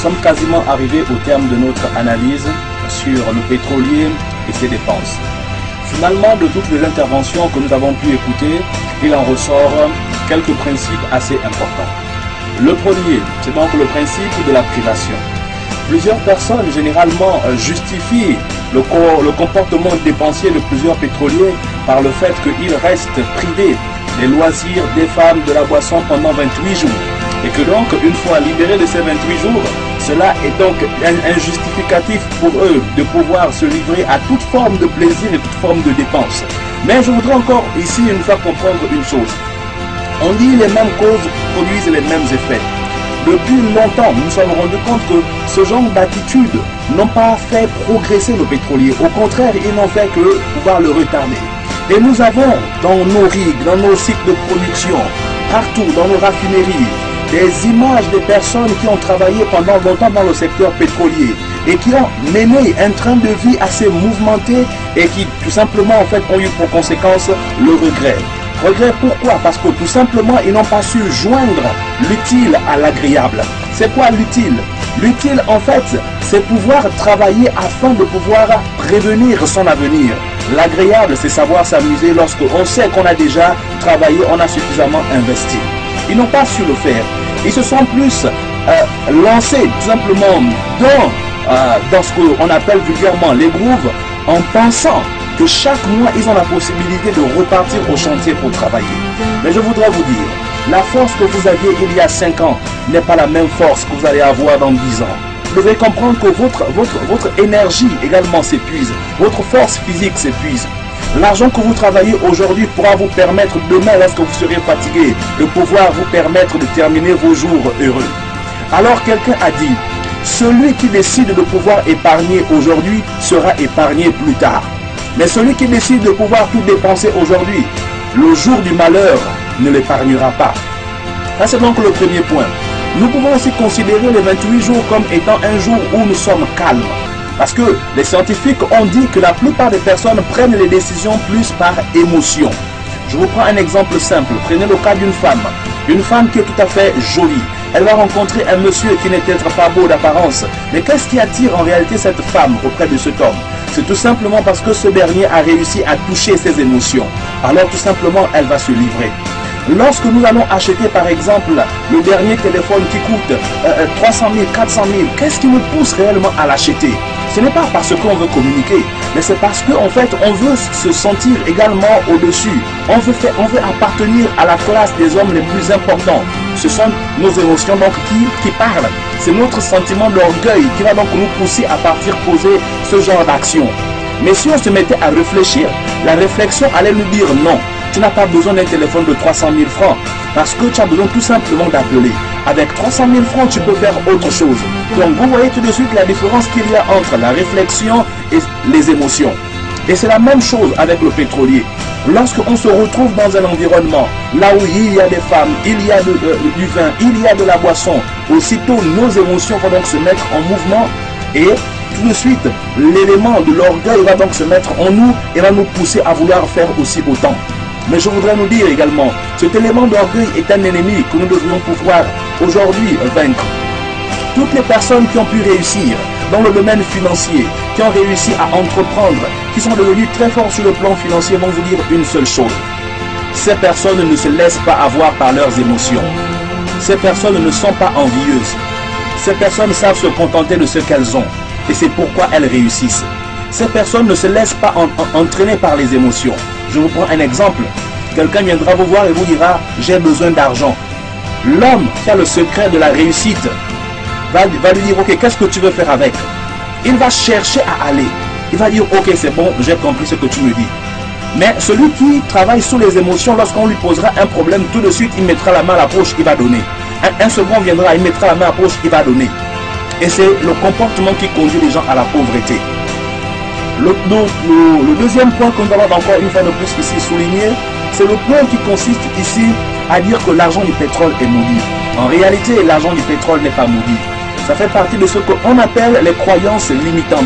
sommes quasiment arrivés au terme de notre analyse sur le pétrolier et ses dépenses. Finalement, de toutes les interventions que nous avons pu écouter, il en ressort quelques principes assez importants. Le premier, c'est donc le principe de la privation. Plusieurs personnes généralement justifient le comportement dépensier de plusieurs pétroliers par le fait qu'ils restent privés des loisirs, des femmes, de la boisson pendant 28 jours. Et que donc, une fois libérés de ces 28 jours, cela est donc un justificatif pour eux de pouvoir se livrer à toute forme de plaisir et toute forme de dépense. Mais je voudrais encore ici une fois comprendre une chose. On dit les mêmes causes produisent les mêmes effets. Depuis longtemps, nous nous sommes rendus compte que ce genre d'attitudes n'ont pas fait progresser le pétrolier. Au contraire, ils n'ont fait que pouvoir le retarder. Et nous avons dans nos rigues, dans nos sites de production, partout, dans nos raffineries, des images des personnes qui ont travaillé pendant longtemps dans le secteur pétrolier et qui ont mené un train de vie assez mouvementé et qui tout simplement en fait ont eu pour conséquence le regret. Regret pourquoi? Parce que tout simplement ils n'ont pas su joindre l'utile à l'agréable. C'est quoi l'utile? L'utile en fait c'est pouvoir travailler afin de pouvoir prévenir son avenir. L'agréable c'est savoir s'amuser lorsqu'on sait qu'on a déjà travaillé, on a suffisamment investi. Ils n'ont pas su le faire. Ils se sont plus lancés tout simplement dans ce qu'on appelle vulgairement les grooves en pensant que chaque mois ils ont la possibilité de repartir au chantier pour travailler. Mais je voudrais vous dire, la force que vous aviez il y a 5 ans n'est pas la même force que vous allez avoir dans 10 ans. Vous devez comprendre que votre énergie également s'épuise, votre force physique s'épuise. L'argent que vous travaillez aujourd'hui pourra vous permettre demain, lorsque vous serez fatigué, de pouvoir vous permettre de terminer vos jours heureux. Alors quelqu'un a dit, celui qui décide de pouvoir épargner aujourd'hui sera épargné plus tard. Mais celui qui décide de pouvoir tout dépenser aujourd'hui, le jour du malheur ne l'épargnera pas. Ça c'est donc le premier point. Nous pouvons aussi considérer les 28 jours comme étant un jour où nous sommes calmes. Parce que les scientifiques ont dit que la plupart des personnes prennent les décisions plus par émotion. Je vous prends un exemple simple. Prenez le cas d'une femme. Une femme qui est tout à fait jolie. Elle va rencontrer un monsieur qui n'est peut-être pas beau d'apparence. Mais qu'est-ce qui attire en réalité cette femme auprès de cet homme? C'est tout simplement parce que ce dernier a réussi à toucher ses émotions. Alors tout simplement, elle va se livrer. Lorsque nous allons acheter par exemple le dernier téléphone qui coûte 300 000, 400 000, qu'est-ce qui nous pousse réellement à l'acheter? Ce n'est pas parce qu'on veut communiquer, mais c'est parce qu'en fait on veut se sentir également au-dessus. On veut appartenir à la classe des hommes les plus importants. Ce sont nos émotions donc qui parlent. C'est notre sentiment d'orgueil qui va donc nous pousser à partir poser ce genre d'action. Mais si on se mettait à réfléchir, la réflexion allait nous dire non. Tu n'as pas besoin d'un téléphone de 300 000 francs parce que tu as besoin tout simplement d'appeler. Avec 300 000 francs, tu peux faire autre chose. Donc vous voyez tout de suite la différence qu'il y a entre la réflexion et les émotions. Et c'est la même chose avec le pétrolier. Lorsqu'on se retrouve dans un environnement, là où il y a des femmes, il y a du vin, il y a de la boisson, aussitôt nos émotions vont donc se mettre en mouvement et tout de suite, l'élément de l'orgueil va donc se mettre en nous et va nous pousser à vouloir faire aussi autant. Mais je voudrais nous dire également, cet élément d'orgueil est un ennemi que nous devrions pouvoir aujourd'hui vaincre. Toutes les personnes qui ont pu réussir dans le domaine financier, qui ont réussi à entreprendre, qui sont devenues très fortes sur le plan financier vont vous dire une seule chose. Ces personnes ne se laissent pas avoir par leurs émotions. Ces personnes ne sont pas envieuses. Ces personnes savent se contenter de ce qu'elles ont. Et c'est pourquoi elles réussissent. Ces personnes ne se laissent pas entraîner par les émotions. Je vous prends un exemple. Quelqu'un viendra vous voir et vous dira « j'ai besoin d'argent ». L'homme qui a le secret de la réussite va lui dire « ok, qu'est-ce que tu veux faire avec ?» Il va chercher à aller. Il va dire « ok, c'est bon, j'ai compris ce que tu me dis ». Mais celui qui travaille sous les émotions, lorsqu'on lui posera un problème, tout de suite, il mettra la main à la poche, il va donner. Un second viendra, il mettra la main à la poche, il va donner. Et c'est le comportement qui conduit les gens à la pauvreté. Le deuxième point qu'on doit encore une fois de plus ici souligner, c'est le point qui consiste ici à dire que l'argent du pétrole est maudit. En réalité, l'argent du pétrole n'est pas maudit. Ça fait partie de ce qu'on appelle les croyances limitantes.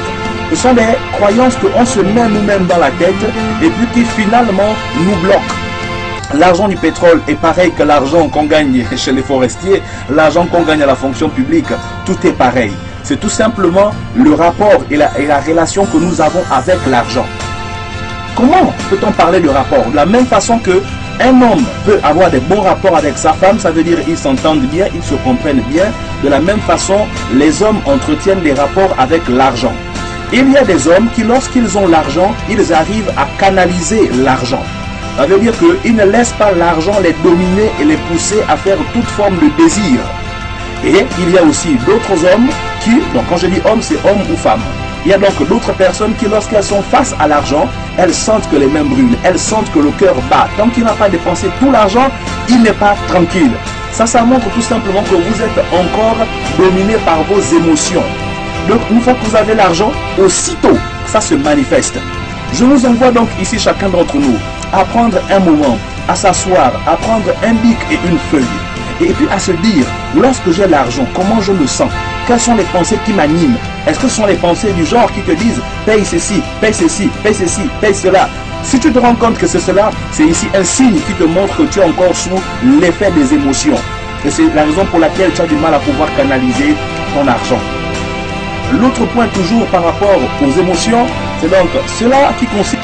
Ce sont des croyances qu'on se met nous-mêmes dans la tête et puis qui finalement nous bloquent. L'argent du pétrole est pareil que l'argent qu'on gagne chez les forestiers, l'argent qu'on gagne à la fonction publique, tout est pareil. C'est tout simplement le rapport et la relation que nous avons avec l'argent. Comment peut-on parler de rapport? De la même façon que un homme peut avoir des bons rapports avec sa femme, ça veut dire qu'ils s'entendent bien, ils se comprennent bien. De la même façon, les hommes entretiennent des rapports avec l'argent. Il y a des hommes qui, lorsqu'ils ont l'argent, ils arrivent à canaliser l'argent. Ça veut dire qu'ils ne laissent pas l'argent les dominer et les pousser à faire toute forme de désir. Et il y a aussi d'autres hommes qui, donc quand je dis homme, c'est homme ou femme. Il y a donc d'autres personnes qui, lorsqu'elles sont face à l'argent, elles sentent que les mains brûlent, elles sentent que le cœur bat. Tant qu'il n'a pas dépensé tout l'argent, il n'est pas tranquille. Ça montre tout simplement que vous êtes encore dominé par vos émotions. Donc une fois que vous avez l'argent, aussitôt, ça se manifeste. Je vous envoie donc ici, chacun d'entre nous, à prendre un moment, à s'asseoir, à prendre un bic et une feuille. Et puis à se dire, lorsque j'ai l'argent, comment je me sens? Quelles sont les pensées qui m'animent? Est-ce que ce sont les pensées du genre qui te disent, paye ceci, paye ceci, paye ceci, paye cela? Si tu te rends compte que c'est cela, c'est ici un signe qui te montre que tu es encore sous l'effet des émotions. Et c'est la raison pour laquelle tu as du mal à pouvoir canaliser ton argent. L'autre point toujours par rapport aux émotions, c'est donc cela qui consiste